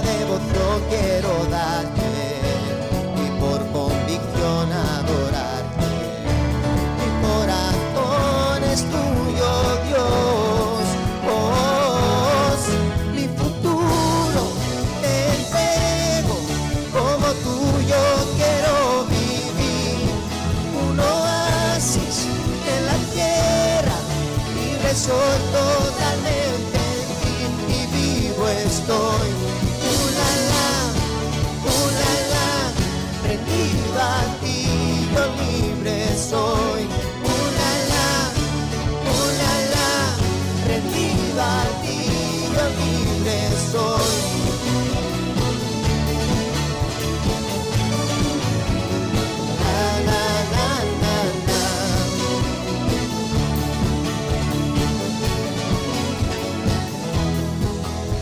devoción quiero darte y por convicción adorarte. Mi corazón es tuyo, Dios. Oh, mi futuro te entrego, como tuyo quiero vivir. Un oasis en la tierra, libre soy totalmente en ti y vivo estoy. Rendido a ti, yo libre soy. Rendido a ti, yo libre soy.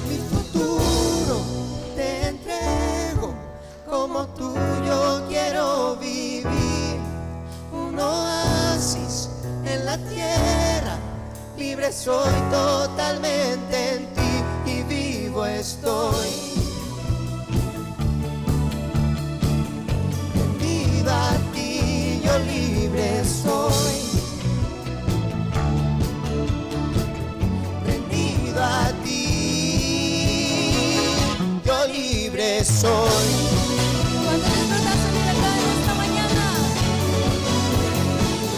Mi futuro te entrego, como tuyo quiero vivir. Un oasis en la tierra, libre soy totalmente en ti y vivo estoy. Rendido a ti, yo libre soy. Rendido a ti, yo libre soy. ¿Cuánto disfrutas su libertad en esta mañana?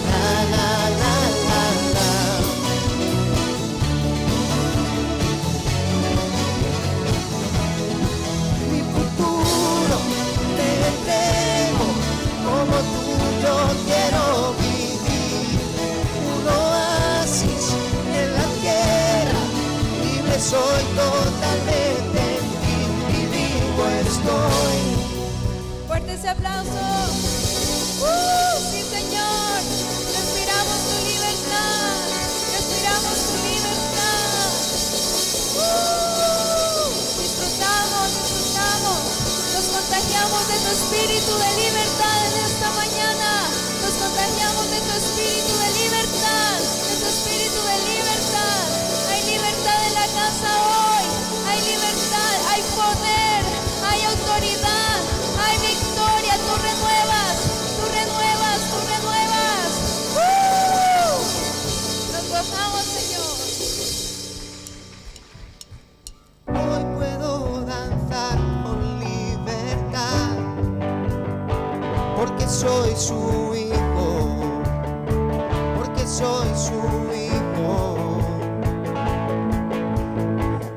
La, la, la, la, la. Mi futuro te entrego, como tuyo quiero vivir. Un oasis en la tierra, libre soy totalmente en ti y vivo estoy. Fuerte ese aplauso. Sí, Señor. Respiramos tu libertad. Respiramos tu libertad. Disfrutamos. Nos contagiamos de tu espíritu de libertad en esta mañana. Nos contagiamos de tu espíritu de libertad. De tu espíritu de libertad. Hay libertad en la casa hoy. Hay libertad, hay poder, hay autoridad, hay victoria. Tú renuevas. Nos gozamos, Señor. Hoy puedo danzar con libertad, porque soy su hijo, porque soy su hijo.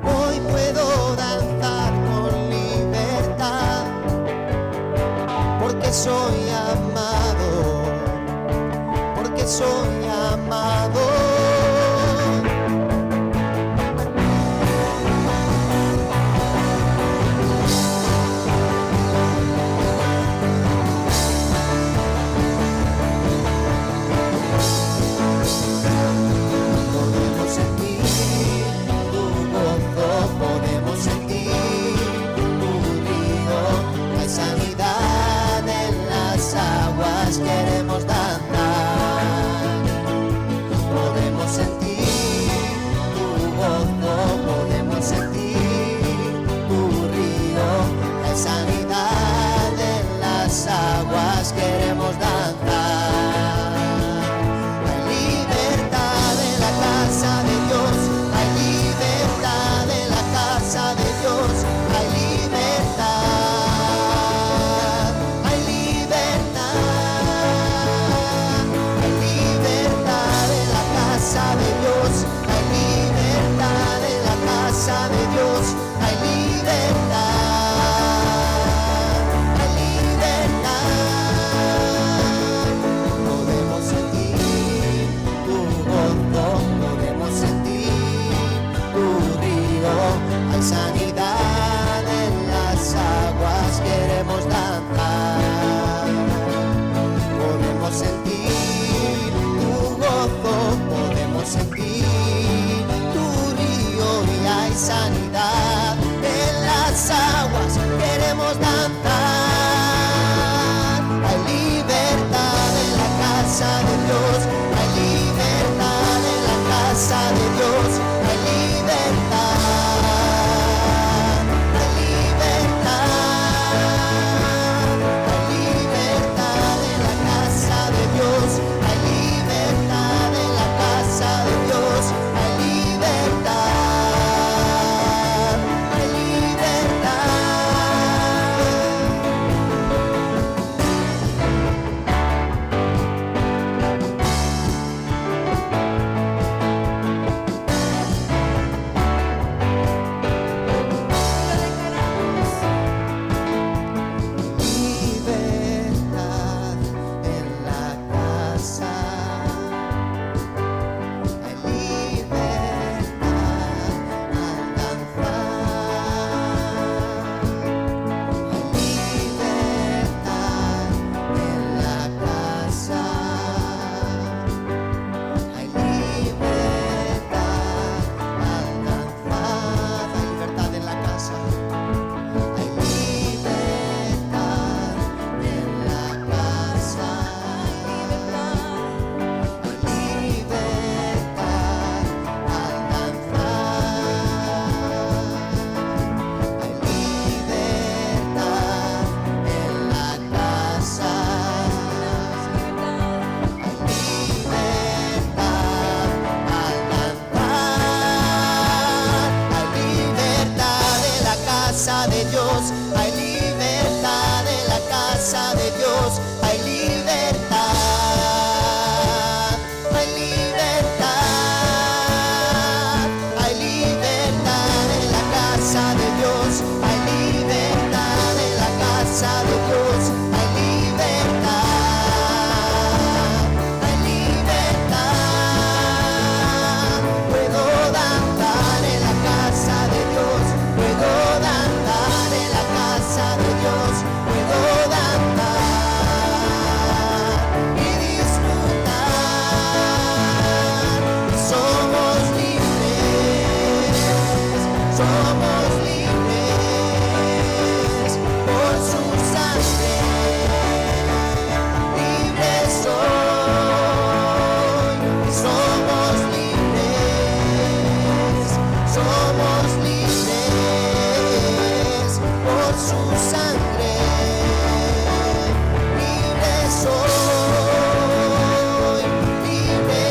Hoy puedo danzar con libertad, porque soy amado, porque soy amado. Dios, hay libertad en la casa de Dios, hay libertad, hay libertad. Puedo danzar en la casa de Dios, puedo danzar en la casa de Dios, puedo danzar y disfrutar. Somos libres por su sangre, libres soy, somos libres por su sangre, libres soy, libres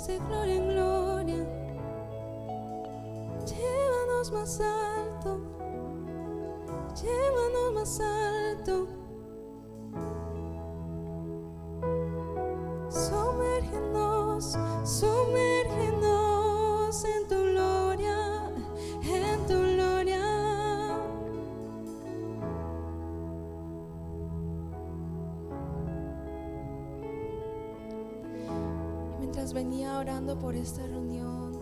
llévanos de gloria en gloria, llévanos más alto, llévanos más alto. Sumérgenos, sumérgenos en tu gloria, en tu gloria. Mientras venía orando por esta reunión,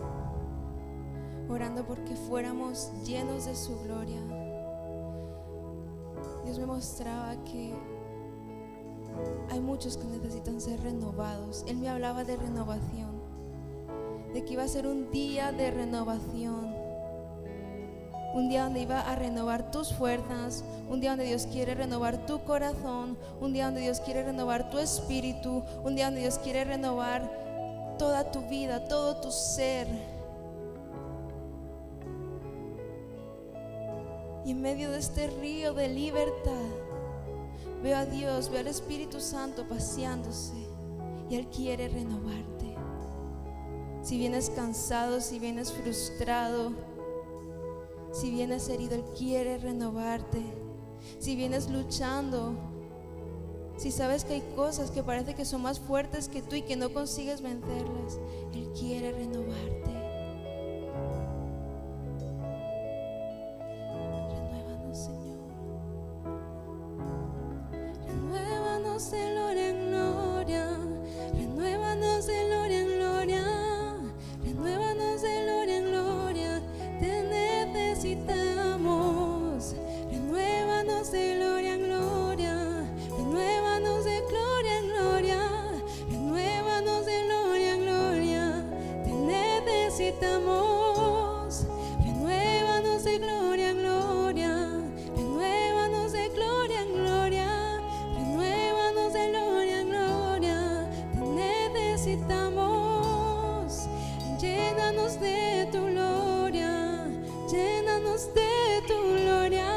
orando porque fuéramos llenos de su gloria, Dios me mostraba que hay muchos que necesitan ser renovados. Él me hablaba de renovación, de que iba a ser un día de renovación, un día donde iba a renovar tus fuerzas, un día donde Dios quiere renovar tu corazón, un día donde Dios quiere renovar tu espíritu, un día donde Dios quiere renovar toda tu vida, todo tu ser. Y en medio de este río de libertad veo a Dios, veo al Espíritu Santo paseándose, y Él quiere renovarte. Si vienes cansado, si vienes frustrado, si vienes herido, Él quiere renovarte. Si vienes luchando, si sabes que hay cosas que parece que son más fuertes que tú y que no consigues vencerlas, Él quiere renovarte. Renuévanos, Señor. Renuévanos de gloria en gloria, renuévanos de gloria en gloria, renuévanos de gloria en gloria. Te necesitamos. Renuévanos de gloria en gloria, renuévanos de gloria en gloria, renuévanos de gloria en gloria. Te necesitamos. Renuévanos de gloria en gloria, renuévanos de gloria en gloria, renuévanos de gloria en gloria. Te necesitamos. Llénanos de tu gloria, llénanos de tu gloria,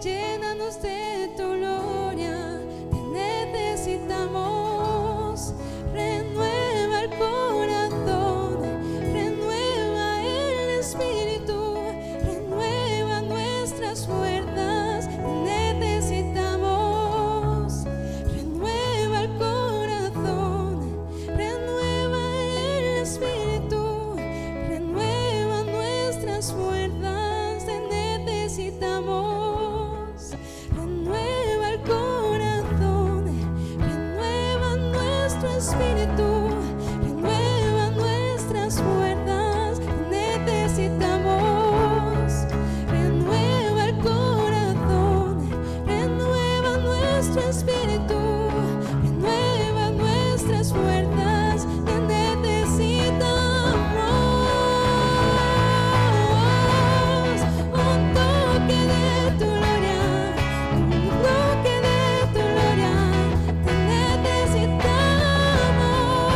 llénanos de tu gloria. Te necesitamos. Renueva el corazón, renueva el espíritu, renueva nuestras fuerzas. Te necesitamos. Renueva el corazón, renueva el espíritu, renueva nuestras fuerzas. Te necesitamos. Renueva el corazón, renueva nuestro espíritu, renueva nuestras fuerzas. Te necesitamos. Renueva el corazón, renueva nuestro espíritu, renueva nuestras fuerzas. Te necesitamos. Un toque de tu gloria, un toque de tu gloria. Te necesitamos.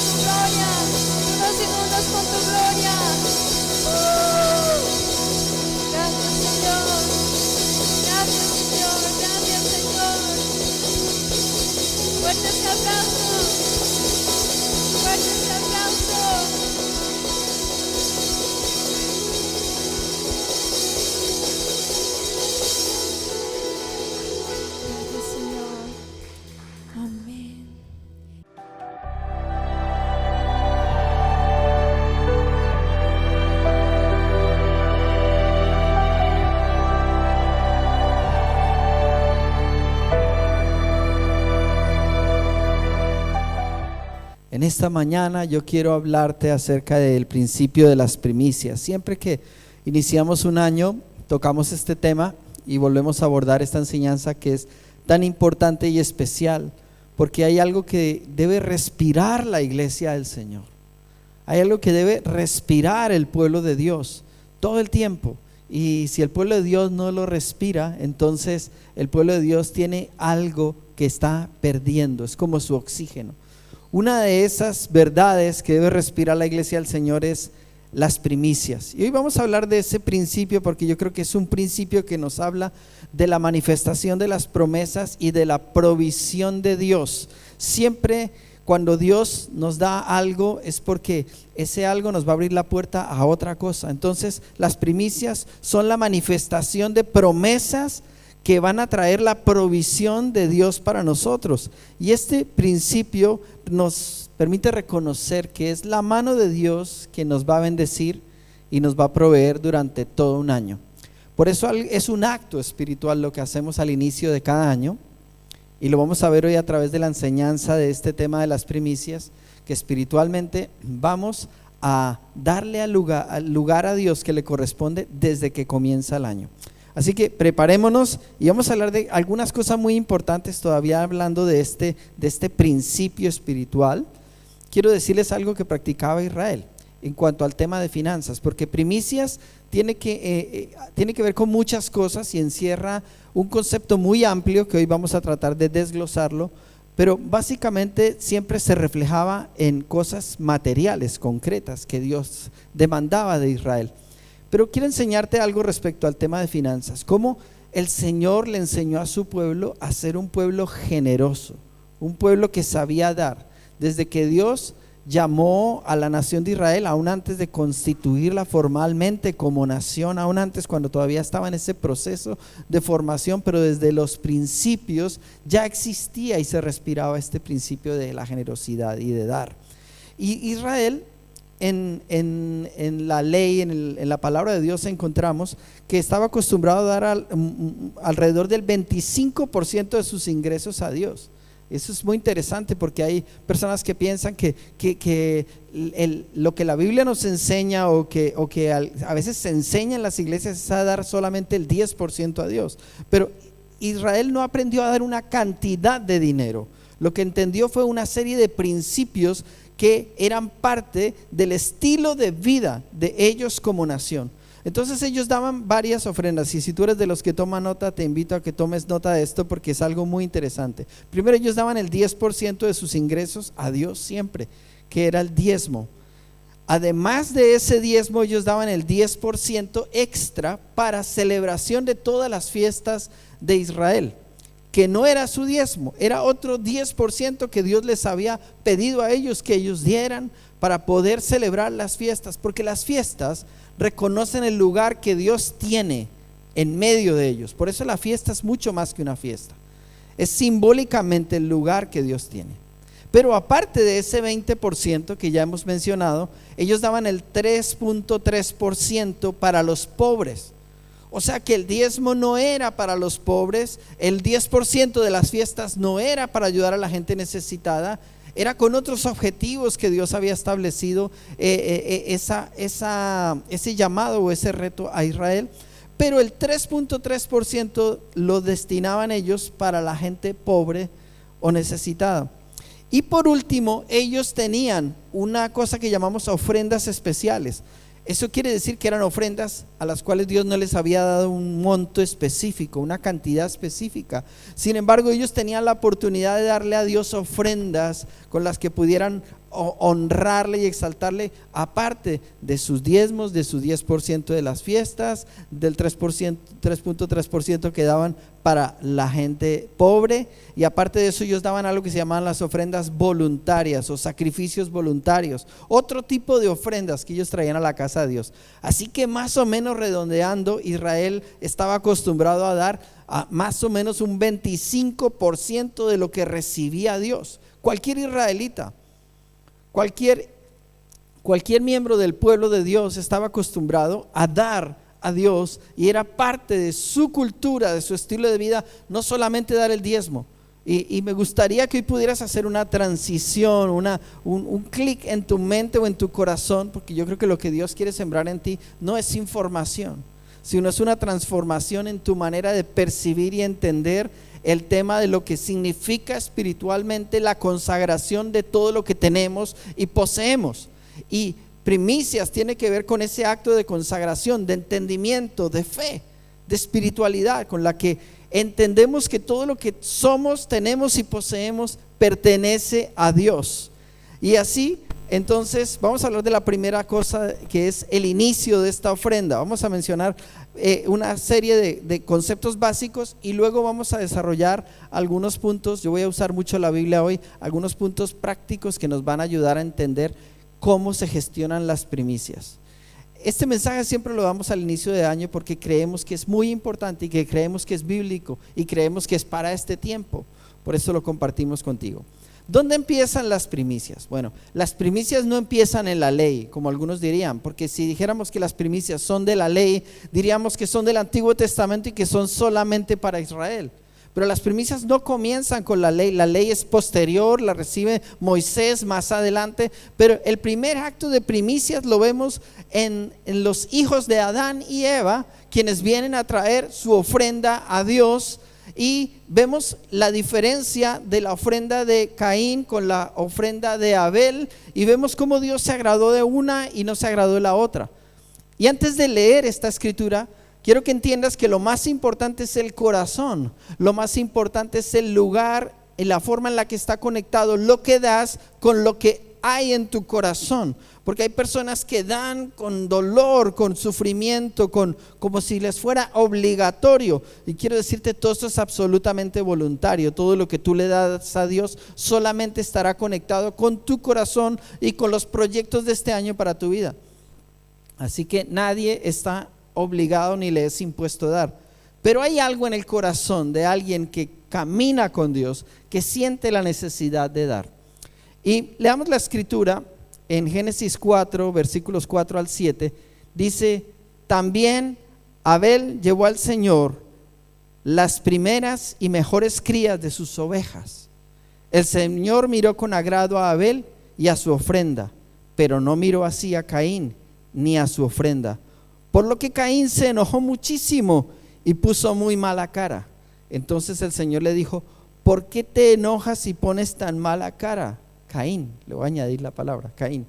tu gloria. Tú nos inundas con tu gloria. Gracias, Señor. Gracias, Señor. Gracias, Señor. Fuerte ese aplauso. Fuerte ese aplauso. Gracias, Señor. Amén. En esta mañana yo quiero hablarte acerca del principio de las primicias. Siempre que iniciamos un año, tocamos este tema y volvemos a abordar esta enseñanza que es tan importante y especial, porque hay algo que debe respirar la iglesia del Señor. Hay algo que debe respirar el pueblo de Dios todo el tiempo. Y si el pueblo de Dios no lo respira, entonces el pueblo de Dios tiene algo que está perdiendo. Es como su oxígeno. Una de esas verdades que debe respirar la iglesia del Señor es las primicias. Y hoy vamos a hablar de ese principio porque yo creo que es un principio que nos habla de la manifestación de las promesas y de la provisión de Dios. Siempre cuando Dios nos da algo es porque ese algo nos va a abrir la puerta a otra cosa. Entonces las primicias son la manifestación de promesas que van a traer la provisión de Dios para nosotros. Y este principio nos permite reconocer que es la mano de Dios que nos va a bendecir y nos va a proveer durante todo un año. Por eso es un acto espiritual lo que hacemos al inicio de cada año, y lo vamos a ver hoy a través de la enseñanza de este tema de las primicias, que espiritualmente vamos a darle lugar a Dios que le corresponde desde que comienza el año. Así que preparémonos y vamos a hablar de algunas cosas muy importantes todavía hablando de este principio espiritual. Quiero decirles algo que practicaba Israel en cuanto al tema de finanzas, porque primicias tiene que ver con muchas cosas y encierra un concepto muy amplio que hoy vamos a tratar de desglosarlo, pero básicamente siempre se reflejaba en cosas materiales, concretas, que Dios demandaba de Israel. Pero quiero enseñarte algo respecto al tema de finanzas, cómo el Señor le enseñó a su pueblo a ser un pueblo generoso, un pueblo que sabía dar. Desde que Dios llamó a la nación de Israel, aún antes de constituirla formalmente como nación, aún antes cuando todavía estaba en ese proceso de formación, pero desde los principios ya existía y se respiraba este principio de la generosidad y de dar. Y Israel, en la ley, en la palabra de Dios encontramos que estaba acostumbrado a dar alrededor del 25% de sus ingresos a Dios. Eso es muy interesante porque hay personas que piensan que lo que la Biblia nos enseña o que a veces se enseña en las iglesias es a dar solamente el 10% a Dios. Pero Israel no aprendió a dar una cantidad de dinero. Lo que entendió fue una serie de principios que eran parte del estilo de vida de ellos como nación. Entonces ellos daban varias ofrendas, y si tú eres de los que toman nota, te invito a que tomes nota de esto porque es algo muy interesante. Primero, ellos daban el 10% de sus ingresos a Dios siempre, que era el diezmo. Además de ese diezmo, ellos daban el 10% extra para celebración de todas las fiestas de Israel, que no era su diezmo, era otro 10% que Dios les había pedido a ellos que ellos dieran para poder celebrar las fiestas, porque las fiestas reconocen el lugar que Dios tiene en medio de ellos. Por eso la fiesta es mucho más que una fiesta, es simbólicamente el lugar que Dios tiene. Pero aparte de ese 20% que ya hemos mencionado, ellos daban el 3.3% para los pobres. O sea que el diezmo no era para los pobres, el 10% de las fiestas no era para ayudar a la gente necesitada, era con otros objetivos que Dios había establecido ese llamado o ese reto a Israel. Pero el 3.3% lo destinaban ellos para la gente pobre o necesitada. Y por último, ellos tenían una cosa que llamamos ofrendas especiales. Eso quiere decir que eran ofrendas a las cuales Dios no les había dado un monto específico, una cantidad específica. Sin embargo, ellos tenían la oportunidad de darle a Dios ofrendas con las que pudieran honrarle y exaltarle, aparte de sus diezmos, de su 10% de las fiestas, del 3.3% que daban para la gente pobre, y aparte de eso ellos daban algo que se llamaban las ofrendas voluntarias o sacrificios voluntarios, otro tipo de ofrendas que ellos traían a la casa de Dios. Así que más o menos redondeando, Israel estaba acostumbrado a dar a más o menos un 25% de lo que recibía Dios. Cualquier israelita, cualquier miembro del pueblo de Dios estaba acostumbrado a dar a Dios, y era parte de su cultura, de su estilo de vida, no solamente dar el diezmo. Y me gustaría que hoy pudieras hacer una transición, un clic en tu mente o en tu corazón, porque yo creo que lo que Dios quiere sembrar en ti no es información, sino es una transformación en tu manera de percibir y entender el tema de lo que significa espiritualmente la consagración de todo lo que tenemos y poseemos. Y primicias tiene que ver con ese acto de consagración, de entendimiento, de fe, de espiritualidad, con la que entendemos que todo lo que somos, tenemos y poseemos pertenece a Dios. Y así, entonces, vamos a hablar de la primera cosa, que es el inicio de esta ofrenda. Vamos a mencionar una serie de conceptos básicos, y luego vamos a desarrollar algunos puntos. Yo voy a usar mucho la Biblia hoy, algunos puntos prácticos que nos van a ayudar a entender cómo se gestionan las primicias. Este mensaje siempre lo damos al inicio de año porque creemos que es muy importante y que creemos que es bíblico y creemos que es para este tiempo. Por eso lo compartimos contigo. ¿Dónde empiezan las primicias? Bueno, las primicias no empiezan en la ley, como algunos dirían, porque si dijéramos que las primicias son de la ley, diríamos que son del Antiguo Testamento y que son solamente para Israel. Pero las primicias no comienzan con la ley es posterior, la recibe Moisés más adelante, pero el primer acto de primicias lo vemos en los hijos de Adán y Eva, quienes vienen a traer su ofrenda a Dios, y vemos la diferencia de la ofrenda de Caín con la ofrenda de Abel, y vemos cómo Dios se agradó de una y no se agradó de la otra. Y antes de leer esta escritura, quiero que entiendas que lo más importante es el corazón, lo más importante es el lugar y la forma en la que está conectado lo que das con lo que hay en tu corazón, porque hay personas que dan con dolor, con sufrimiento, como si les fuera obligatorio, y quiero decirte, todo esto es absolutamente voluntario. Todo lo que tú le das a Dios solamente estará conectado con tu corazón y con los proyectos de este año para tu vida. Así que nadie está obligado ni le es impuesto dar, pero hay algo en el corazón de alguien que camina con Dios, que siente la necesidad de dar. Y leamos la escritura en Génesis 4 versículos 4 al 7. Dice: también Abel llevó al Señor las primeras y mejores crías de sus ovejas. El Señor miró con agrado a Abel y a su ofrenda, pero no miró así a Caín ni a su ofrenda. Por lo que Caín se enojó muchísimo y puso muy mala cara. Entonces el Señor le dijo: ¿por qué te enojas y pones tan mala cara, Caín? Le voy a añadir la palabra Caín.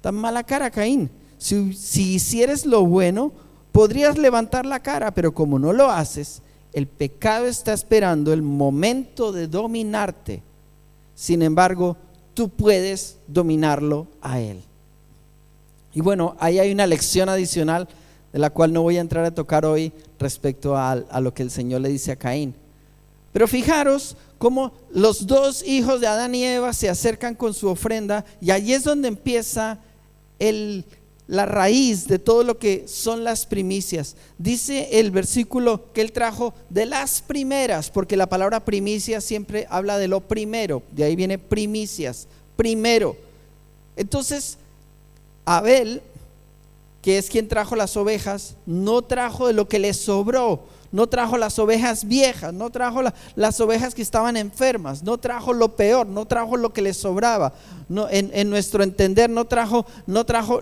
Tan mala cara, Caín. Si hicieres lo bueno, podrías levantar la cara, pero como no lo haces, el pecado está esperando el momento de dominarte. Sin embargo, tú puedes dominarlo a él. Y bueno, ahí hay una lección adicional de la cual no voy a entrar a tocar hoy respecto a lo que el Señor le dice a Caín. Pero fijaros cómo los dos hijos de Adán y Eva se acercan con su ofrenda, y allí es donde empieza la raíz de todo lo que son las primicias. Dice el versículo que él trajo de las primeras, porque la palabra primicia siempre habla de lo primero, de ahí viene primicias, primero. Entonces Abel, que es quien trajo las ovejas, no trajo de lo que le sobró, no trajo las ovejas viejas, no trajo las ovejas que estaban enfermas, no trajo lo peor, no trajo lo que le sobraba. No, en nuestro entender no trajo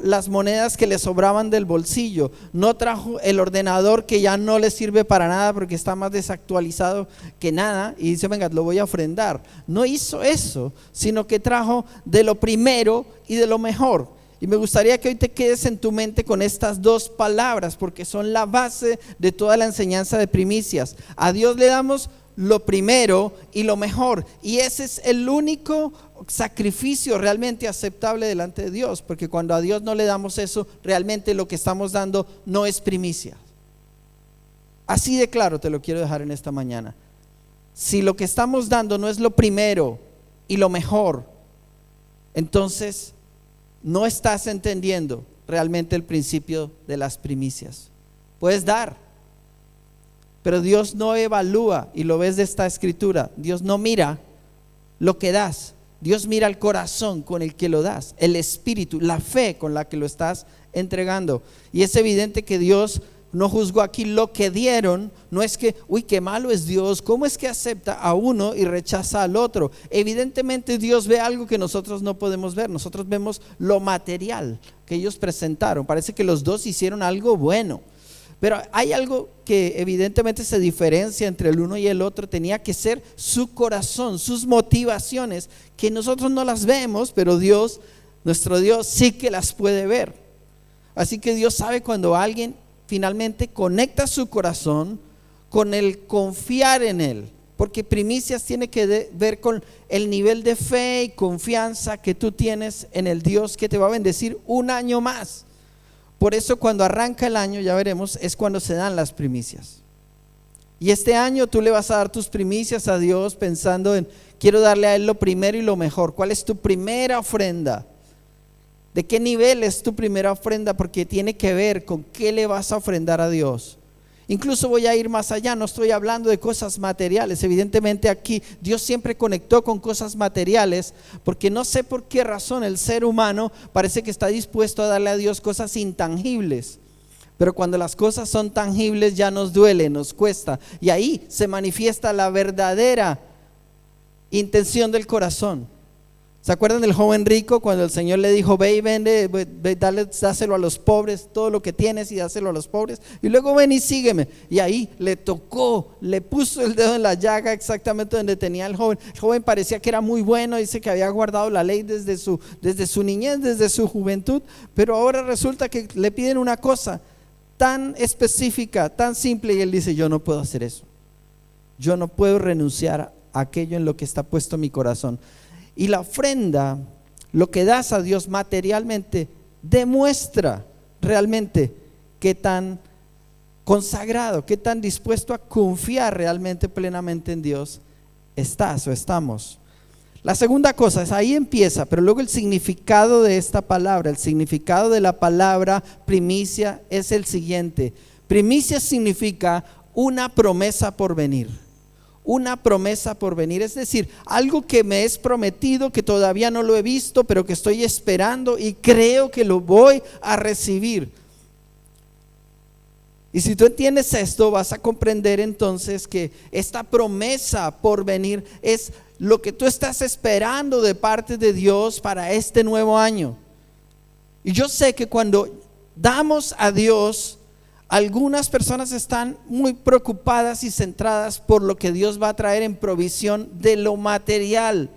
las monedas que le sobraban del bolsillo, no trajo el ordenador que ya no le sirve para nada porque está más desactualizado que nada, y dice: venga, lo voy a ofrendar. No hizo eso, sino que trajo de lo primero y de lo mejor. Y me gustaría que hoy te quedes en tu mente con estas dos palabras, porque son la base de toda la enseñanza de primicias. A Dios le damos lo primero y lo mejor. Y ese es el único sacrificio realmente aceptable delante de Dios, porque cuando a Dios no le damos eso, realmente lo que estamos dando no es primicia. Así de claro te lo quiero dejar en esta mañana. Si lo que estamos dando no es lo primero y lo mejor, entonces no estás entendiendo realmente el principio de las primicias. Puedes dar, pero Dios no evalúa, y lo ves de esta escritura, Dios no mira lo que das, Dios mira el corazón con el que lo das, el espíritu, la fe con la que lo estás entregando. Y es evidente que Dios no juzgó aquí lo que dieron. No es que, uy, qué malo es Dios, ¿cómo es que acepta a uno y rechaza al otro? Evidentemente Dios ve algo que nosotros no podemos ver. Nosotros vemos lo material que ellos presentaron. Parece que los dos hicieron algo bueno, pero hay algo que evidentemente se diferencia entre el uno y el otro. Tenía que ser su corazón, sus motivaciones, que nosotros no las vemos, pero Dios, nuestro Dios, sí que las puede ver. Así que Dios sabe cuando alguien finalmente conecta su corazón con el confiar en Él, porque primicias tiene que ver con el nivel de fe y confianza que tú tienes en el Dios que te va a bendecir un año más. Por eso cuando arranca el año, ya veremos, es cuando se dan las primicias. Y este año tú le vas a dar tus primicias a Dios pensando en, quiero darle a Él lo primero y lo mejor. ¿Cuál es tu primera ofrenda? ¿De qué nivel es tu primera ofrenda? Porque tiene que ver con qué le vas a ofrendar a Dios. Incluso voy a ir más allá, no estoy hablando de cosas materiales. Evidentemente aquí Dios siempre conectó con cosas materiales, porque no sé por qué razón el ser humano parece que está dispuesto a darle a Dios cosas intangibles. Pero cuando las cosas son tangibles ya nos duele, nos cuesta. Y ahí se manifiesta la verdadera intención del corazón. ¿Se acuerdan del joven rico cuando el Señor le dijo, ve y vende, dáselo a los pobres, todo lo que tienes y dáselo a los pobres, y luego ven y sígueme? Y ahí le tocó, le puso el dedo en la llaga exactamente donde tenía el joven. El joven parecía que era muy bueno, dice que había guardado la ley desde su niñez, desde su juventud, pero ahora resulta que le piden una cosa tan específica, tan simple, y él dice, yo no puedo hacer eso, yo no puedo renunciar a aquello en lo que está puesto mi corazón. Y la ofrenda, lo que das a Dios materialmente, demuestra realmente qué tan consagrado, qué tan dispuesto a confiar realmente plenamente en Dios estás o estamos. La segunda cosa es, ahí empieza, pero luego el significado de esta palabra, el significado de la palabra primicia es el siguiente. Primicia significa una promesa por venir. Una promesa por venir, es decir, algo que me es prometido, que todavía no lo he visto, pero que estoy esperando y creo que lo voy a recibir. Y si tú entiendes esto, vas a comprender entonces que esta promesa por venir es lo que tú estás esperando de parte de Dios para este nuevo año. Y yo sé que cuando damos a Dios, algunas personas están muy preocupadas y centradas por lo que Dios va a traer en provisión de lo material.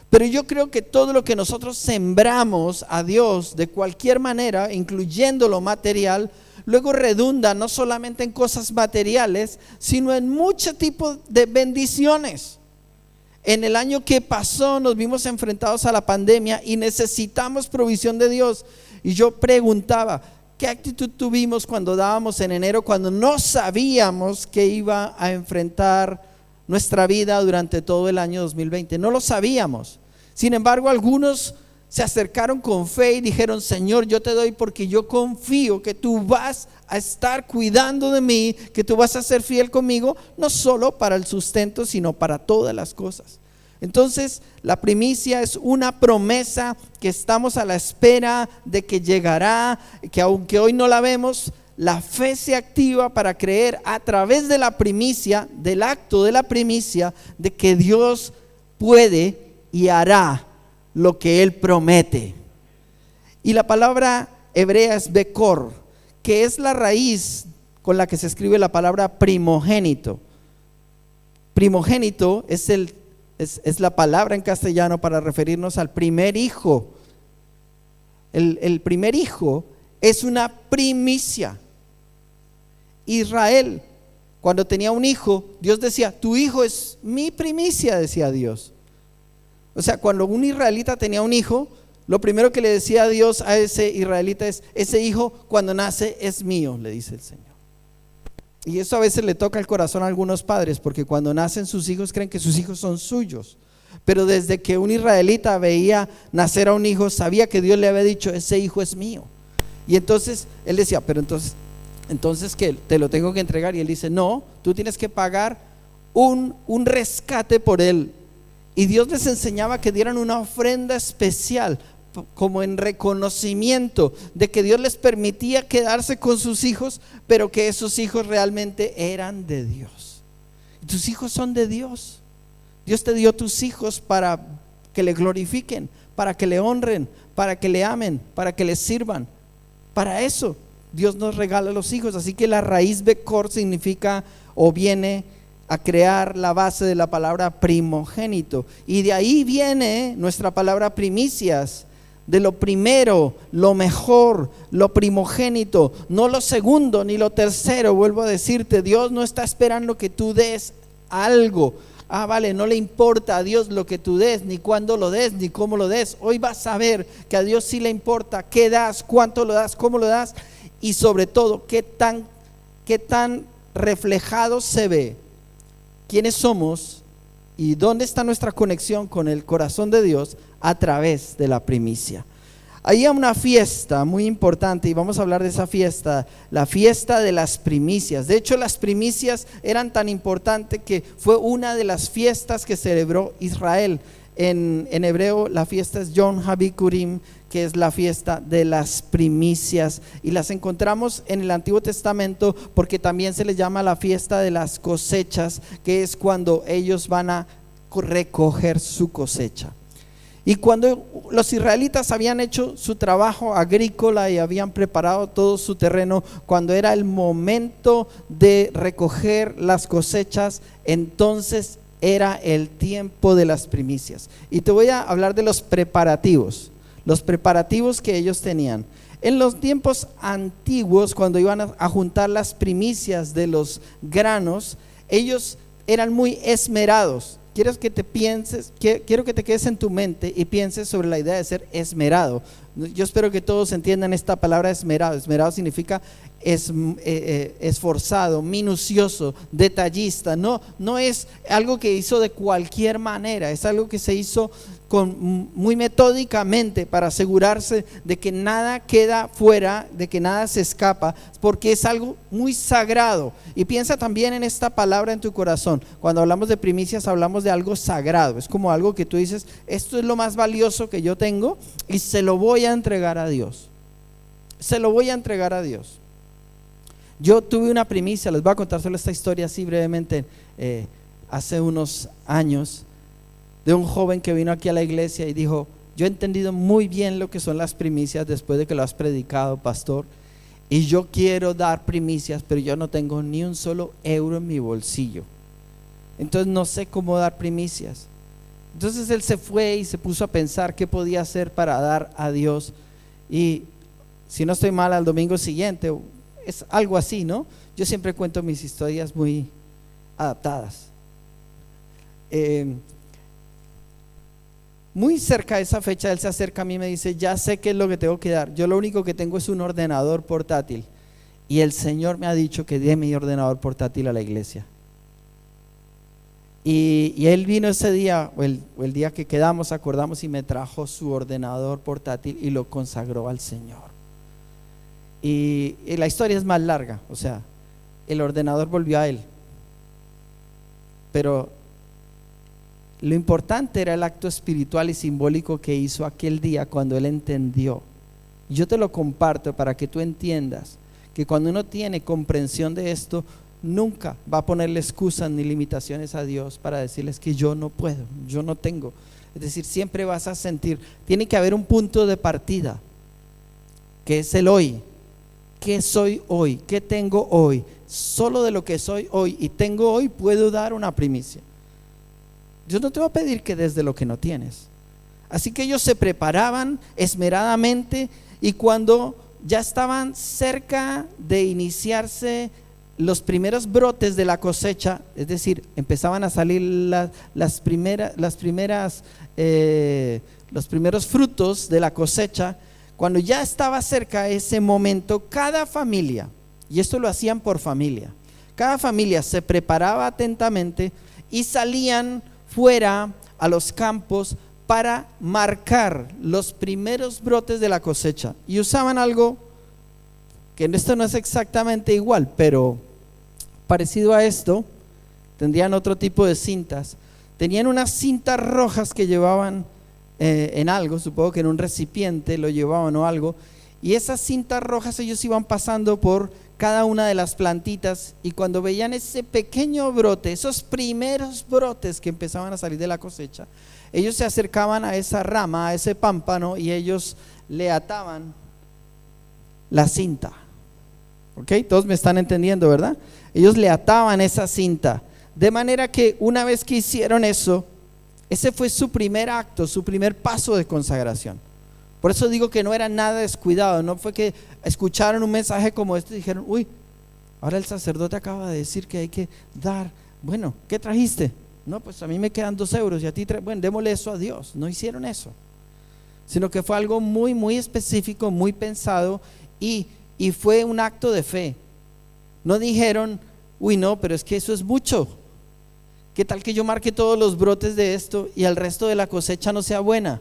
Pero yo creo que todo lo que nosotros sembramos a Dios de cualquier manera, incluyendo lo material, luego redunda no solamente en cosas materiales, sino en mucho tipo de bendiciones. En el año que pasó nos vimos enfrentados a la pandemia y necesitamos provisión de Dios. Y yo preguntaba, ¿qué actitud tuvimos cuando dábamos en enero, cuando no sabíamos que iba a enfrentar nuestra vida durante todo el año 2020? No lo sabíamos. Sin embargo, algunos se acercaron con fe y dijeron, Señor, yo te doy porque yo confío que tú vas a estar cuidando de mí, que tú vas a ser fiel conmigo, no solo para el sustento, sino para todas las cosas. Entonces la primicia es una promesa que estamos a la espera de que llegará, que aunque hoy no la vemos, la fe se activa para creer a través de la primicia, del acto de la primicia, de que Dios puede y hará lo que Él promete. Y la palabra hebrea es bekor, que es la raíz con la que se escribe la palabra primogénito. Primogénito es la palabra en castellano para referirnos al primer hijo. El primer hijo es una primicia. Israel, cuando tenía un hijo, Dios decía, tu hijo es mi primicia, decía Dios. O sea, cuando un israelita tenía un hijo, lo primero que le decía a Dios a ese israelita es, ese hijo cuando nace es mío, le dice el Señor. Y eso a veces le toca el corazón a algunos padres, porque cuando nacen sus hijos creen que sus hijos son suyos. Pero desde que un israelita veía nacer a un hijo, sabía que Dios le había dicho, ese hijo es mío. Y entonces él decía, pero entonces ¿qué? Te lo tengo que entregar. Y él dice, no, tú tienes que pagar un rescate por él. Y Dios les enseñaba que dieran una ofrenda especial, como en reconocimiento de que Dios les permitía quedarse con sus hijos, pero que esos hijos realmente eran de Dios. Y tus hijos son de Dios. Dios te dio tus hijos para que le glorifiquen, para que le honren, para que le amen, para que le sirvan. Para eso Dios nos regala los hijos. Así que la raíz Bekor significa o viene a crear la base de la palabra primogénito. Y de ahí viene nuestra palabra primicias, de lo primero, lo mejor, lo primogénito, no lo segundo ni lo tercero. Vuelvo a decirte, Dios no está esperando que tú des algo. Vale, no le importa a Dios lo que tú des, ni cuándo lo des, ni cómo lo des. Hoy vas a ver que a Dios sí le importa qué das, cuánto lo das, cómo lo das, y sobre todo qué tan reflejado se ve quiénes somos y dónde está nuestra conexión con el corazón de Dios a través de la primicia. Hay una fiesta muy importante y vamos a hablar de esa fiesta, la fiesta de las primicias. De hecho, las primicias eran tan importantes que fue una de las fiestas que celebró Israel. En hebreo la fiesta es Yom HaBikurim, que es la fiesta de las primicias, y las encontramos en el Antiguo Testamento porque también se les llama la fiesta de las cosechas, que es cuando ellos van a recoger su cosecha. Y cuando los israelitas habían hecho su trabajo agrícola y habían preparado todo su terreno, cuando era el momento de recoger las cosechas, entonces era el tiempo de las primicias. Y te voy a hablar de los preparativos que ellos tenían. En los tiempos antiguos, cuando iban a juntar las primicias de los granos, ellos eran muy esmerados. Quiero que te quedes en tu mente y pienses sobre la idea de ser esmerado. Yo espero que todos entiendan esta palabra esmerado. Esmerado significa esforzado, minucioso, detallista. No es algo que hizo de cualquier manera, es algo que se hizo muy metódicamente para asegurarse de que nada queda fuera, de que nada se escapa, porque es algo muy sagrado. Y piensa también en esta palabra en tu corazón. Cuando hablamos de primicias hablamos de algo sagrado, es como algo que tú dices, esto es lo más valioso que yo tengo y se lo voy a entregar a Dios. Se lo voy a entregar a Dios. Yo tuve una primicia, les voy a contar solo esta historia así brevemente, hace unos años, de un joven que vino aquí a la iglesia y dijo, yo he entendido muy bien lo que son las primicias después de que lo has predicado, pastor, y yo quiero dar primicias, pero yo no tengo ni un solo euro en mi bolsillo, entonces no sé cómo dar primicias. Entonces él se fue y se puso a pensar qué podía hacer para dar a Dios, y si no estoy mal, al domingo siguiente, es algo así, ¿no? Yo siempre cuento mis historias muy adaptadas. Muy cerca de esa fecha él se acerca a mí y me dice, ya sé qué es lo que tengo que dar, yo lo único que tengo es un ordenador portátil y el Señor me ha dicho que dé mi ordenador portátil a la iglesia. Y él vino ese día, o el día que quedamos, acordamos, y me trajo su ordenador portátil y lo consagró al Señor. Y la historia es más larga, o sea, el ordenador volvió a él, pero lo importante era el acto espiritual y simbólico que hizo aquel día cuando él entendió. Yo te lo comparto para que tú entiendas que cuando uno tiene comprensión de esto, nunca va a ponerle excusas ni limitaciones a Dios para decirles que yo no puedo, yo no tengo. Es decir, siempre vas a sentir, tiene que haber un punto de partida, que es el hoy. ¿Qué soy hoy? ¿Qué tengo hoy? Solo de lo que soy hoy y tengo hoy puedo dar una primicia. Dios no te va a pedir que des de lo que no tienes. Así que ellos se preparaban esmeradamente y cuando ya estaban cerca de iniciarse los primeros brotes de la cosecha, es decir, empezaban a salir los primeros frutos de la cosecha, cuando ya estaba cerca ese momento, cada familia, y esto lo hacían por familia, cada familia se preparaba atentamente y salían fuera a los campos para marcar los primeros brotes de la cosecha, y usaban algo que esto no es exactamente igual, pero parecido a esto. Tendrían otro tipo de cintas, tenían unas cintas rojas que llevaban en algo, supongo que en un recipiente lo llevaban o algo, y esas cintas rojas ellos iban pasando por cada una de las plantitas, y cuando veían ese pequeño brote, esos primeros brotes que empezaban a salir de la cosecha, ellos se acercaban a esa rama, a ese pámpano, y ellos le ataban la cinta. ¿Ok? Todos me están entendiendo, ¿verdad? Ellos le ataban esa cinta, de manera que una vez que hicieron eso, ese fue su primer acto, su primer paso de consagración. Por eso digo que no era nada descuidado, no fue que escucharon un mensaje como este y dijeron, uy, ahora el sacerdote acaba de decir que hay que dar, bueno, ¿qué trajiste? No, pues a mí me quedan 2 euros y a ti, bueno, démosle eso a Dios. No hicieron eso, sino que fue algo muy, muy específico, muy pensado, y fue un acto de fe. No dijeron, uy, no, pero es que eso es mucho. ¿Qué tal que yo marque todos los brotes de esto y el resto de la cosecha no sea buena?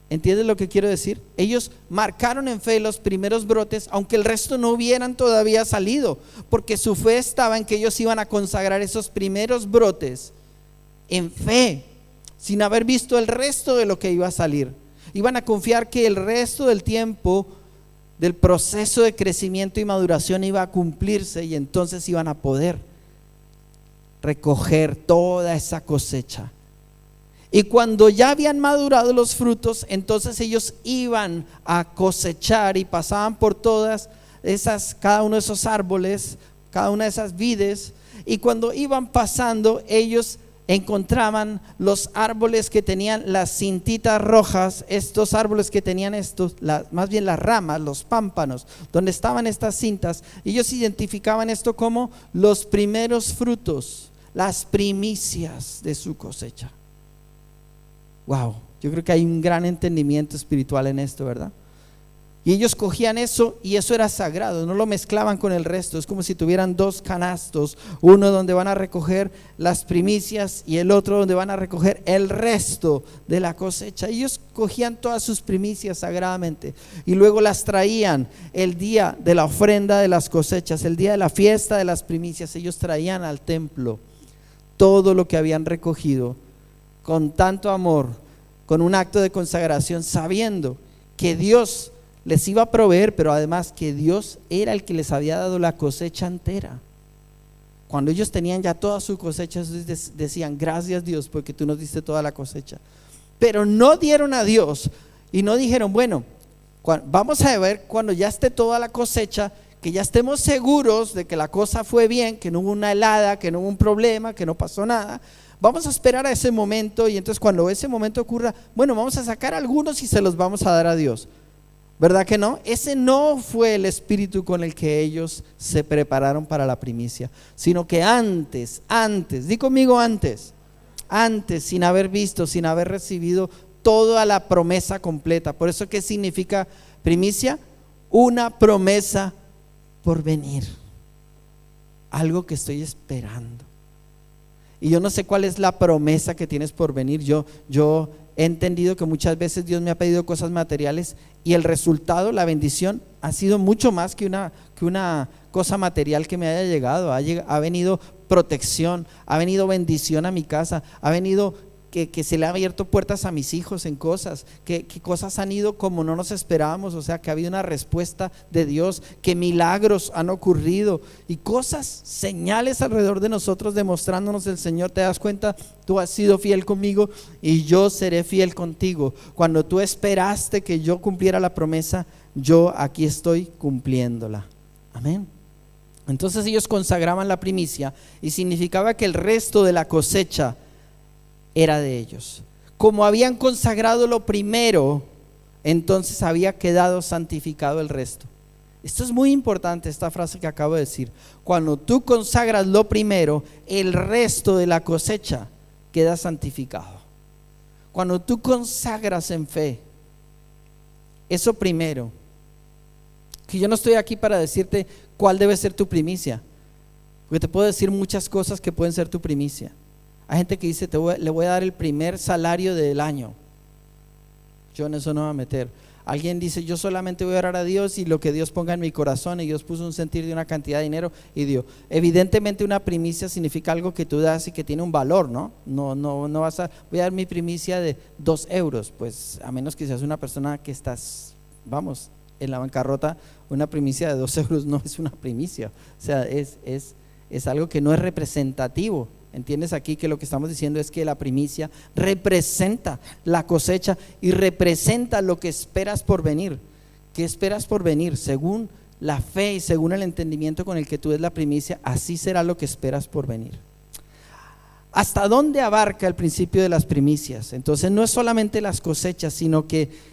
¿Entiendes lo que quiero decir? Ellos marcaron en fe los primeros brotes, aunque el resto no hubieran todavía salido, porque su fe estaba en que ellos iban a consagrar esos primeros brotes en fe, sin haber visto el resto de lo que iba a salir. Iban a confiar que el resto del tiempo del proceso de crecimiento y maduración iba a cumplirse, y entonces iban a poder recoger toda esa cosecha. Y cuando ya habían madurado los frutos, entonces ellos iban a cosechar y pasaban por todas esas, cada uno de esos árboles, cada una de esas vides, y cuando iban pasando ellos encontraban los árboles que tenían las cintitas rojas, estos árboles que tenían más bien las ramas, los pámpanos, donde estaban estas cintas. Ellos identificaban esto como los primeros frutos, las primicias de su cosecha. Wow, yo creo que hay un gran entendimiento espiritual en esto, ¿verdad? Y ellos cogían eso, y eso era sagrado, no lo mezclaban con el resto. Es como si tuvieran 2 canastos, uno donde van a recoger las primicias y el otro donde van a recoger el resto de la cosecha. Ellos cogían todas sus primicias sagradamente y luego las traían el día de la ofrenda de las cosechas, el día de la fiesta de las primicias. Ellos traían al templo todo lo que habían recogido con tanto amor, con un acto de consagración, sabiendo que Dios les iba a proveer, pero además que Dios era el que les había dado la cosecha entera. Cuando ellos tenían ya toda su cosecha, ellos decían, gracias Dios porque tú nos diste toda la cosecha. Pero no dieron a Dios y no dijeron, bueno, vamos a ver cuando ya esté toda la cosecha, que ya estemos seguros de que la cosa fue bien, que no hubo una helada, que no hubo un problema, que no pasó nada. Vamos a esperar a ese momento, y entonces cuando ese momento ocurra, bueno, vamos a sacar algunos y se los vamos a dar a Dios. ¿Verdad que no? Ese no fue el espíritu con el que ellos se prepararon para la primicia, sino que antes, di conmigo antes, sin haber visto, sin haber recibido toda la promesa completa. Por eso, ¿qué significa primicia? Una promesa por venir, algo que estoy esperando. Y yo no sé cuál es la promesa que tienes por venir. Yo he entendido que muchas veces Dios me ha pedido cosas materiales y el resultado, la bendición, ha sido mucho más que una cosa material que me haya llegado. Ha venido protección, ha venido bendición a mi casa, ha venido que se le han abierto puertas a mis hijos en cosas, que cosas han ido como no nos esperábamos, o sea que ha habido una respuesta de Dios, que milagros han ocurrido y cosas, señales alrededor de nosotros demostrándonos el Señor, te das cuenta, tú has sido fiel conmigo y yo seré fiel contigo. Cuando tú esperaste que yo cumpliera la promesa, yo aquí estoy cumpliéndola. Amén. Entonces ellos consagraban la primicia y significaba que el resto de la cosecha era de ellos. Como habían consagrado lo primero, entonces había quedado santificado el resto. Esto es muy importante, esta frase que acabo de decir. Cuando tú consagras lo primero, el resto de la cosecha queda santificado. Cuando tú consagras en fe, eso primero, que yo no estoy aquí para decirte cuál debe ser tu primicia, porque te puedo decir muchas cosas que pueden ser tu primicia. Hay gente que dice, le voy a dar el primer salario del año. Yo en eso no me voy a meter. Alguien dice, yo solamente voy a orar a Dios y lo que Dios ponga en mi corazón, y Dios puso un sentir de una cantidad de dinero y dio. Evidentemente una primicia significa algo que tú das y que tiene un valor, ¿no? No vas a, voy a dar mi primicia de 2 euros, pues a menos que seas una persona que estás, vamos, en la bancarrota. Una primicia de 2 euros no es una primicia, o sea, es algo que no es representativo. ¿Entiendes aquí que lo que estamos diciendo es que la primicia representa la cosecha y representa lo que esperas por venir? ¿Qué esperas por venir? Según la fe y según el entendimiento con el que tú des la primicia, así será lo que esperas por venir. ¿Hasta dónde abarca el principio de las primicias? Entonces no es solamente las cosechas, sino que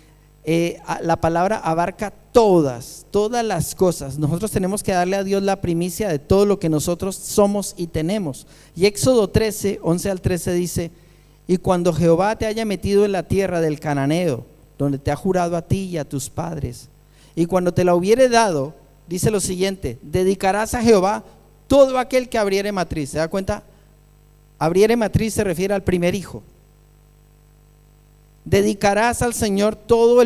la palabra abarca todas las cosas. Nosotros tenemos que darle a Dios la primicia de todo lo que nosotros somos y tenemos. Y Éxodo 13, 11 al 13 dice: y cuando Jehová te haya metido en la tierra del cananeo, donde te ha jurado a ti y a tus padres, y cuando te la hubiere dado, dice lo siguiente: dedicarás a Jehová todo aquel que abriere matriz. ¿Se da cuenta? Abriere matriz se refiere al primer hijo. Dedicarás al Señor todo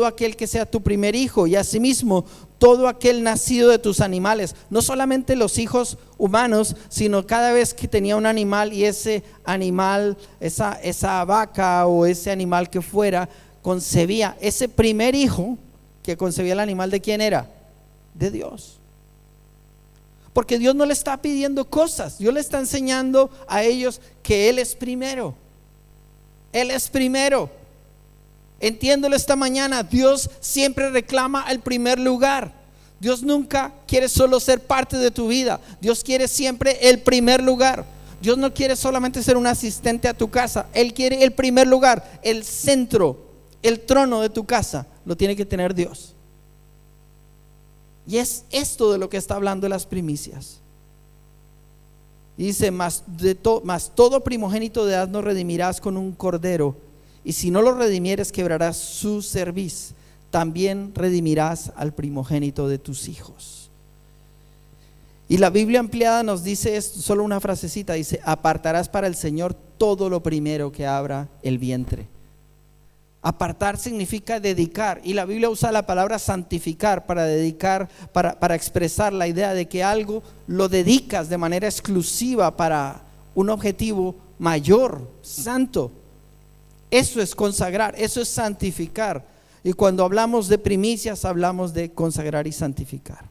aquel que sea tu primer hijo, y asimismo todo aquel nacido de tus animales, no solamente los hijos humanos, sino cada vez que tenía un animal y ese animal, esa vaca o ese animal que fuera, concebía, ese primer hijo que concebía el animal, ¿de quién era? De Dios. Porque Dios no le está pidiendo cosas, Dios le está enseñando a ellos que Él es primero. Él es primero. Entiéndelo esta mañana, Dios siempre reclama el primer lugar. Dios nunca quiere solo ser parte de tu vida, Dios quiere siempre el primer lugar. Dios no quiere solamente ser un asistente a tu casa, Él quiere el primer lugar, el centro, el trono de tu casa, lo tiene que tener Dios. Y es esto de lo que está hablando las primicias. Dice: mas todo primogénito de asno redimirás con un cordero, y si no lo redimieres, quebrarás su cerviz. También redimirás al primogénito de tus hijos. Y la Biblia ampliada nos dice esto, solo una frasecita, dice: apartarás para el Señor todo lo primero que abra el vientre. Apartar significa dedicar, y la Biblia usa la palabra santificar para dedicar, para expresar la idea de que algo lo dedicas de manera exclusiva para un objetivo mayor, santo. Eso es consagrar, eso es santificar. Y cuando hablamos de primicias, hablamos de consagrar y santificar.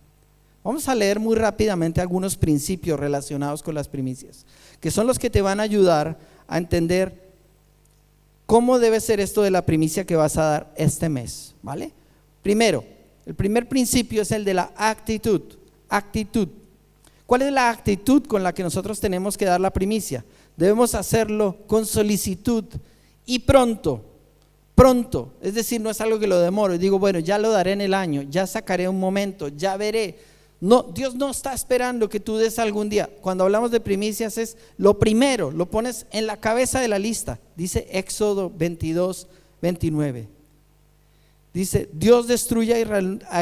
Vamos a leer muy rápidamente algunos principios relacionados con las primicias, que son los que te van a ayudar a entender ¿cómo debe ser esto de la primicia que vas a dar este mes? ¿Vale? Primero, el primer principio es el de la actitud. Actitud. ¿Cuál es la actitud con la que nosotros tenemos que dar la primicia? Debemos hacerlo con solicitud y pronto. Pronto, es decir, no es algo que lo demoro y digo, bueno, ya lo daré en el año, ya sacaré un momento, ya veré. No, Dios no está esperando que tú des algún día. Cuando hablamos de primicias es lo primero, lo pones en la cabeza de la lista. Dice Éxodo 22, 29. Dice: Dios destruye a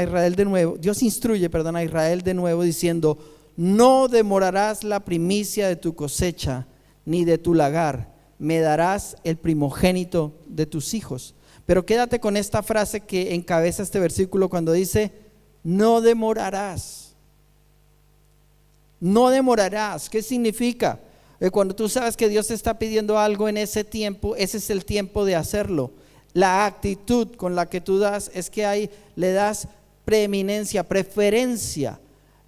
Israel de nuevo. Dios instruye, a Israel de nuevo diciendo: no demorarás la primicia de tu cosecha ni de tu lagar, me darás el primogénito de tus hijos. Pero quédate con esta frase que encabeza este versículo cuando dice: no demorarás. No demorarás. ¿Qué significa? Cuando tú sabes que Dios te está pidiendo algo en ese tiempo, ese es el tiempo de hacerlo. La actitud con la que tú das es que le das preeminencia, preferencia,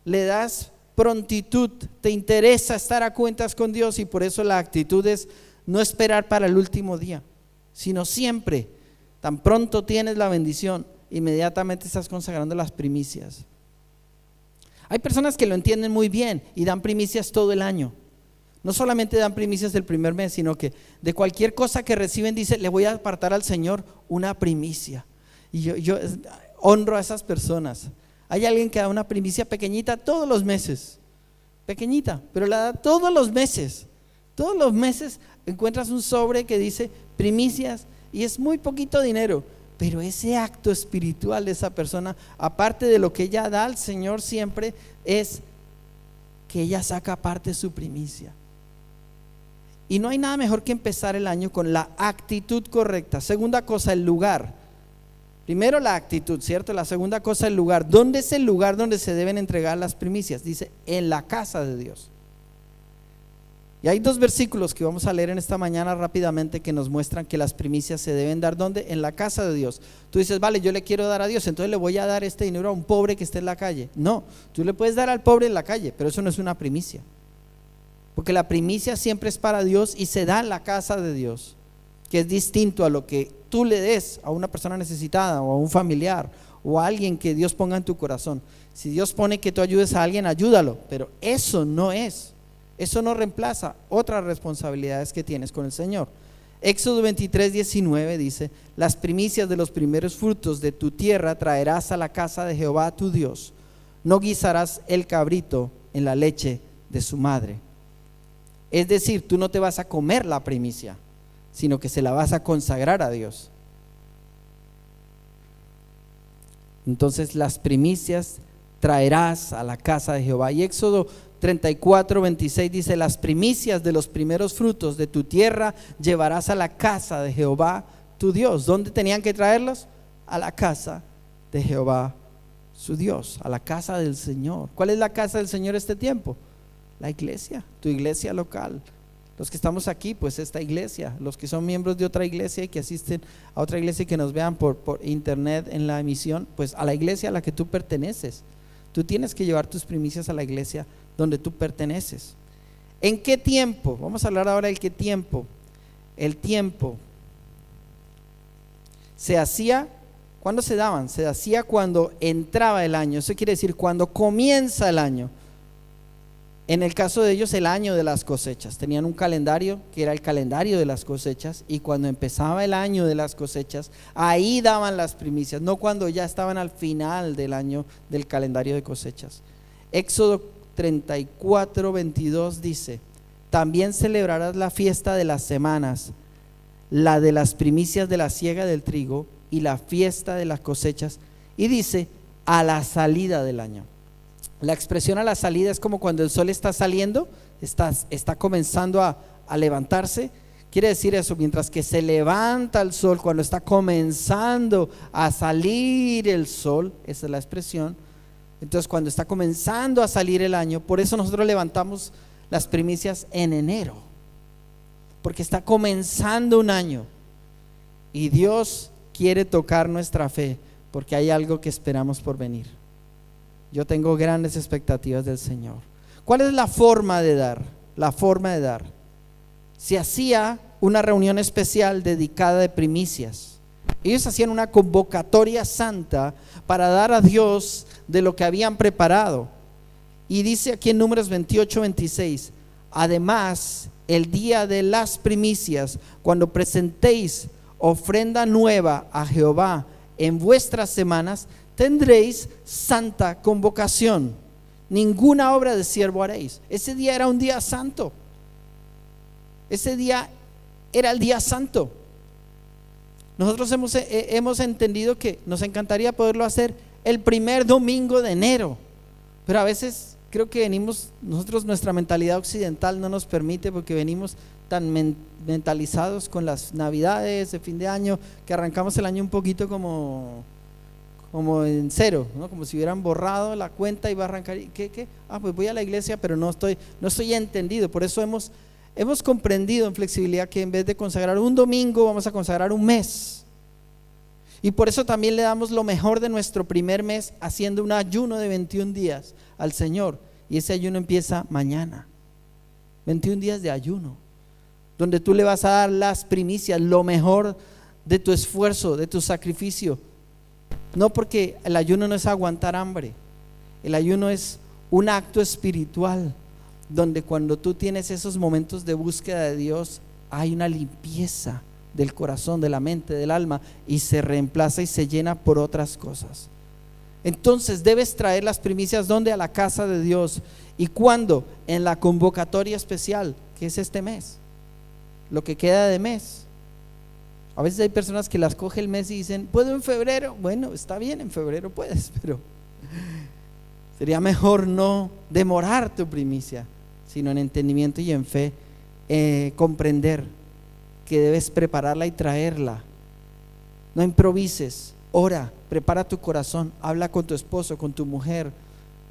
le das prontitud, te interesa estar a cuentas con Dios, y por eso la actitud es no esperar para el último día, sino siempre, tan pronto tienes la bendición, inmediatamente estás consagrando las primicias. Hay personas que lo entienden muy bien y dan primicias todo el año. No solamente dan primicias del primer mes, sino que de cualquier cosa que reciben dice: le voy a apartar al Señor una primicia. Y yo honro a esas personas. Hay alguien que da una primicia pequeñita todos los meses, pequeñita, pero la da todos los meses. Todos los meses encuentras un sobre que dice primicias y es muy poquito dinero, pero ese acto espiritual de esa persona, aparte de lo que ella da al Señor siempre, es que ella saca aparte de su primicia. Y no hay nada mejor que empezar el año con la actitud correcta. Segunda cosa, el lugar. Primero la actitud, ¿cierto? La segunda cosa, el lugar. ¿Dónde es el lugar donde se deben entregar las primicias? Dice, en la casa de Dios. Y hay dos versículos que vamos a leer en esta mañana rápidamente que nos muestran que las primicias se deben dar ¿dónde? En la casa de Dios. Tú dices, vale, yo le quiero dar a Dios, entonces le voy a dar este dinero a un pobre que esté en la calle. No, tú le puedes dar al pobre en la calle, pero eso no es una primicia. Porque la primicia siempre es para Dios y se da en la casa de Dios, que es distinto a lo que tú le des a una persona necesitada o a un familiar o a alguien que Dios ponga en tu corazón. Si Dios pone que tú ayudes a alguien, ayúdalo, pero eso no reemplaza otras responsabilidades que tienes con el Señor. Éxodo 23:19 dice, las primicias de los primeros frutos de tu tierra traerás a la casa de Jehová tu Dios, no guisarás el cabrito en la leche de su madre. Es decir, tú no te vas a comer la primicia, sino que se la vas a consagrar a Dios. Entonces las primicias traerás a la casa de Jehová. Y Éxodo 34:26 dice, las primicias de los primeros frutos de tu tierra llevarás a la casa de Jehová tu Dios. ¿Dónde tenían que traerlos? A la casa de Jehová su Dios, a la casa del Señor. ¿Cuál es la casa del Señor este tiempo? La iglesia, tu iglesia local. Los que estamos aquí, pues esta iglesia. Los que son miembros de otra iglesia y que asisten a otra iglesia y que nos vean por internet en la emisión, pues a la iglesia a la que tú perteneces. Tú tienes que llevar tus primicias a la iglesia donde tú perteneces. ¿En qué tiempo? Vamos a hablar ahora del qué tiempo. El tiempo se hacía, ¿cuándo se daban? Se hacía cuando entraba el año. Eso quiere decir cuando comienza el año. En el caso de ellos, el año de las cosechas. Tenían un calendario que era el calendario de las cosechas, y cuando empezaba el año de las cosechas, ahí daban las primicias, no cuando ya estaban al final del año del calendario de cosechas. Éxodo 34:22 dice, también celebrarás la fiesta de las semanas, la de las primicias de la siega del trigo y la fiesta de las cosechas, y dice, a la salida del año. La expresión a la salida es como cuando el sol está saliendo, está comenzando a levantarse. Quiere decir eso, mientras que se levanta el sol, cuando está comenzando a salir el sol, esa es la expresión. Entonces cuando está comenzando a salir el año, por eso nosotros levantamos las primicias en enero, porque está comenzando un año y Dios quiere tocar nuestra fe, porque hay algo que esperamos por venir. Yo tengo grandes expectativas del Señor. ¿Cuál es la forma de dar? La forma de dar. Se hacía una reunión especial dedicada de primicias. Ellos hacían una convocatoria santa para dar a Dios de lo que habían preparado. Y dice aquí en Números 28:26, además, el día de las primicias, cuando presentéis ofrenda nueva a Jehová en vuestras semanas, tendréis santa convocación, ninguna obra de siervo haréis. Ese día era un día santo. Ese día era el día santo. Nosotros hemos entendido que nos encantaría poderlo hacer el primer domingo de enero, pero a veces creo que venimos, nosotros, nuestra mentalidad occidental no nos permite, porque venimos tan mentalizados con las navidades de fin de año, que arrancamos el año un poquito como en cero, ¿no? Como si hubieran borrado la cuenta y va a arrancar. ¿Qué? Pues voy a la iglesia, pero no estoy entendido. Por eso hemos comprendido en flexibilidad que en vez de consagrar un domingo, vamos a consagrar un mes. Y por eso también le damos lo mejor de nuestro primer mes haciendo un ayuno de 21 días al Señor. Y ese ayuno empieza mañana. 21 días de ayuno, donde tú le vas a dar las primicias, lo mejor de tu esfuerzo, de tu sacrificio. No, porque el ayuno no es aguantar hambre. El ayuno es un acto espiritual, donde cuando tú tienes esos momentos de búsqueda de Dios, hay una limpieza del corazón, de la mente, del alma, y se reemplaza y se llena por otras cosas. Entonces debes traer las primicias, ¿dónde? A la casa de Dios. ¿Y cuándo? En la convocatoria especial, que es este mes, lo que queda de mes. A veces hay personas que las coge el mes y dicen, ¿puedo en febrero? Bueno, está bien, en febrero puedes, pero sería mejor no demorar tu primicia, sino en entendimiento y en fe, comprender que debes prepararla y traerla. No improvises, ora, prepara tu corazón, habla con tu esposo, con tu mujer,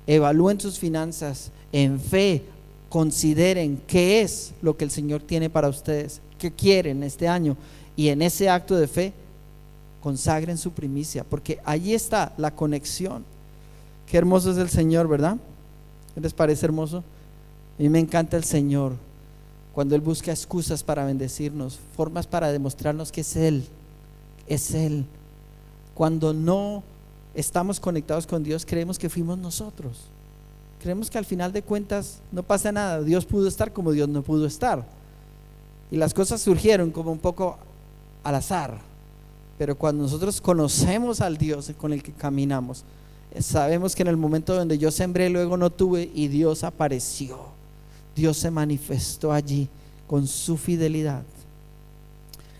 evalúen sus finanzas en fe, consideren qué es lo que el Señor tiene para ustedes, qué quieren este año, y en ese acto de fe consagren su primicia, porque allí está la conexión. Qué hermoso es el Señor, ¿verdad? ¿Qué les parece hermoso? A mí me encanta el Señor cuando Él busca excusas para bendecirnos, formas para demostrarnos que es Él, es Él. Cuando no estamos conectados con Dios, creemos que fuimos nosotros, creemos que al final de cuentas no pasa nada, Dios pudo estar como Dios no pudo estar, y las cosas surgieron como un poco al azar. Pero cuando nosotros conocemos al Dios con el que caminamos, sabemos que en el momento donde yo sembré, luego no tuve, y Dios apareció, Dios se manifestó allí con su fidelidad.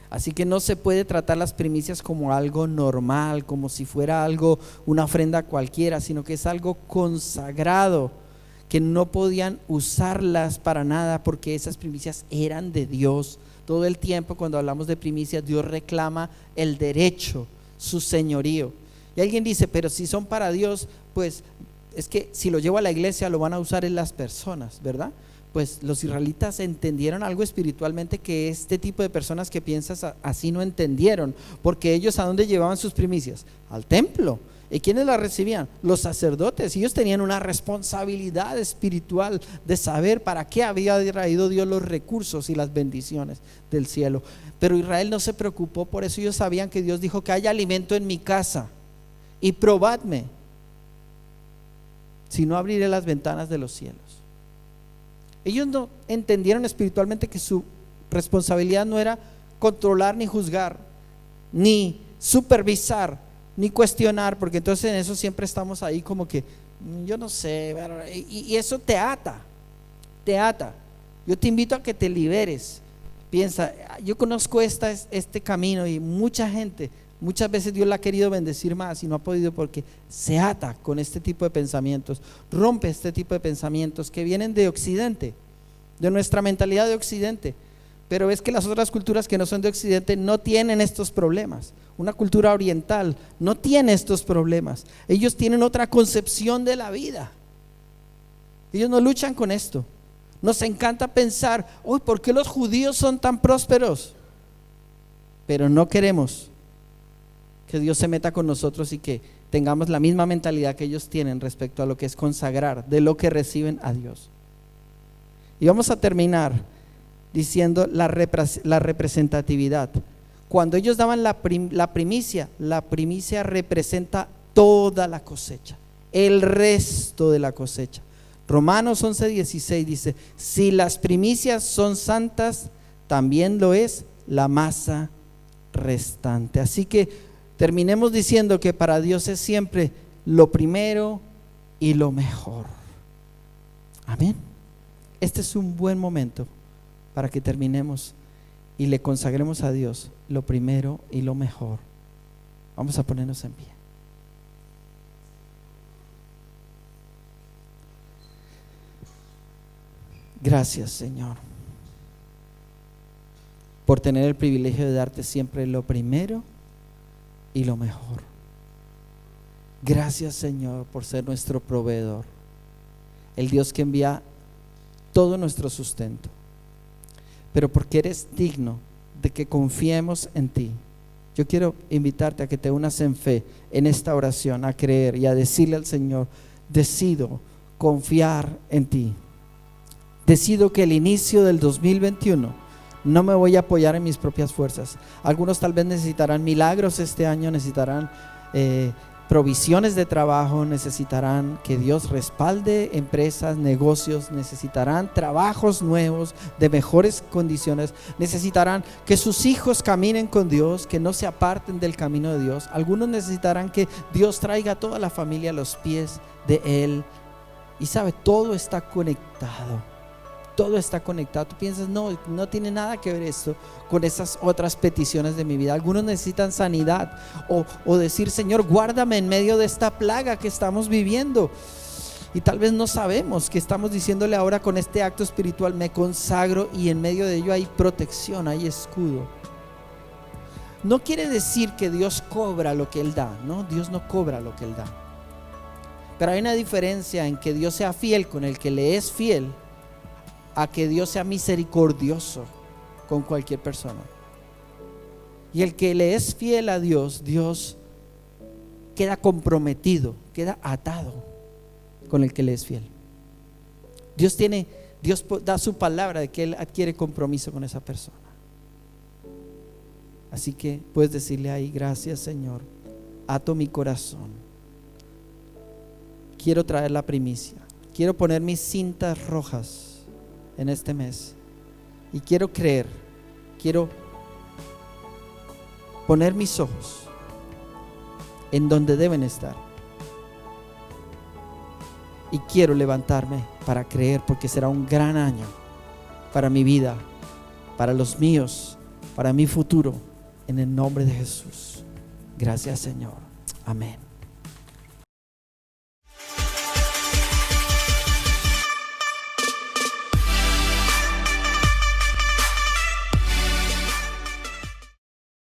Así que no se puede tratar las primicias como algo normal, como si fuera algo, una ofrenda cualquiera, sino que es algo consagrado, que no podían usarlas para nada, porque esas primicias eran de Dios. Todo el tiempo cuando hablamos de primicias, Dios reclama el derecho, su señorío. Y alguien dice, pero si son para Dios, pues es que si lo llevo a la iglesia lo van a usar en las personas, ¿verdad? Pues los israelitas entendieron algo espiritualmente que este tipo de personas que piensas así no entendieron, porque ellos ¿a dónde llevaban sus primicias? Al templo. ¿Y quiénes las recibían? Los sacerdotes. Ellos tenían una responsabilidad espiritual de saber para qué había traído Dios los recursos y las bendiciones del cielo. Pero Israel no se preocupó por eso. Ellos sabían que Dios dijo que haya alimento en mi casa y probadme, si no abriré las ventanas de los cielos. Ellos no entendieron espiritualmente que su responsabilidad no era controlar ni juzgar, ni supervisar, ni cuestionar, porque entonces en eso siempre estamos ahí como que yo no sé, y eso te ata. Yo te invito a que te liberes. Piensa, yo conozco este camino, y mucha gente, muchas veces Dios la ha querido bendecir más y no ha podido, porque se ata con este tipo de pensamientos, rompe este tipo de pensamientos que vienen de Occidente, de nuestra mentalidad de Occidente. Pero es que las otras culturas que no son de Occidente no tienen estos problemas. Una cultura oriental no tiene estos problemas. Ellos tienen otra concepción de la vida. Ellos no luchan con esto. Nos encanta pensar, uy, ¿por qué los judíos son tan prósperos? Pero no queremos que Dios se meta con nosotros y que tengamos la misma mentalidad que ellos tienen respecto a lo que es consagrar, de lo que reciben a Dios. Y vamos a terminar diciendo la representatividad. Cuando ellos daban la primicia representa toda la cosecha, el resto de la cosecha. Romanos 11:16 dice, si las primicias son santas, también lo es la masa restante. Así que terminemos diciendo que para Dios es siempre lo primero y lo mejor. Amén. Este es un buen momento para que terminemos y le consagremos a Dios lo primero y lo mejor. Vamos a ponernos en pie. Gracias, Señor, por tener el privilegio de darte siempre lo primero y lo mejor. Gracias, Señor, por ser nuestro proveedor, el Dios que envía todo nuestro sustento, pero porque eres digno de que confiemos en ti. Yo quiero invitarte a que te unas en fe en esta oración, a creer y a decirle al Señor, decido confiar en ti. Decido que el inicio del 2021 no me voy a apoyar en mis propias fuerzas. Algunos tal vez necesitarán milagros este año, necesitarán provisiones de trabajo, necesitarán que Dios respalde empresas, negocios, necesitarán trabajos nuevos de mejores condiciones, necesitarán que sus hijos caminen con Dios, que no se aparten del camino de Dios. Algunos necesitarán que Dios traiga a toda la familia a los pies de Él. Y sabe, todo está conectado. Todo está conectado. Tú piensas, no tiene nada que ver esto con esas otras peticiones de mi vida. Algunos necesitan sanidad o decir, Señor, guárdame en medio de esta plaga que estamos viviendo. Y tal vez no sabemos que estamos diciéndole ahora con este acto espiritual, me consagro, y en medio de ello hay protección, hay escudo. No quiere decir que Dios cobra lo que Él da, no, Dios no cobra lo que Él da. Pero hay una diferencia en que Dios sea fiel con el que le es fiel, a que Dios sea misericordioso con cualquier persona. Y el que le es fiel a Dios, Dios queda comprometido, queda atado con el que le es fiel. Dios da su palabra de que Él adquiere compromiso con esa persona. Así que puedes decirle ahí, gracias Señor, ato mi corazón, quiero traer la primicia, quiero poner mis cintas rojas en este mes y quiero creer, quiero poner mis ojos en donde deben estar y quiero levantarme para creer, porque será un gran año para mi vida, para los míos, para mi futuro, en el nombre de Jesús. Gracias Señor, amén.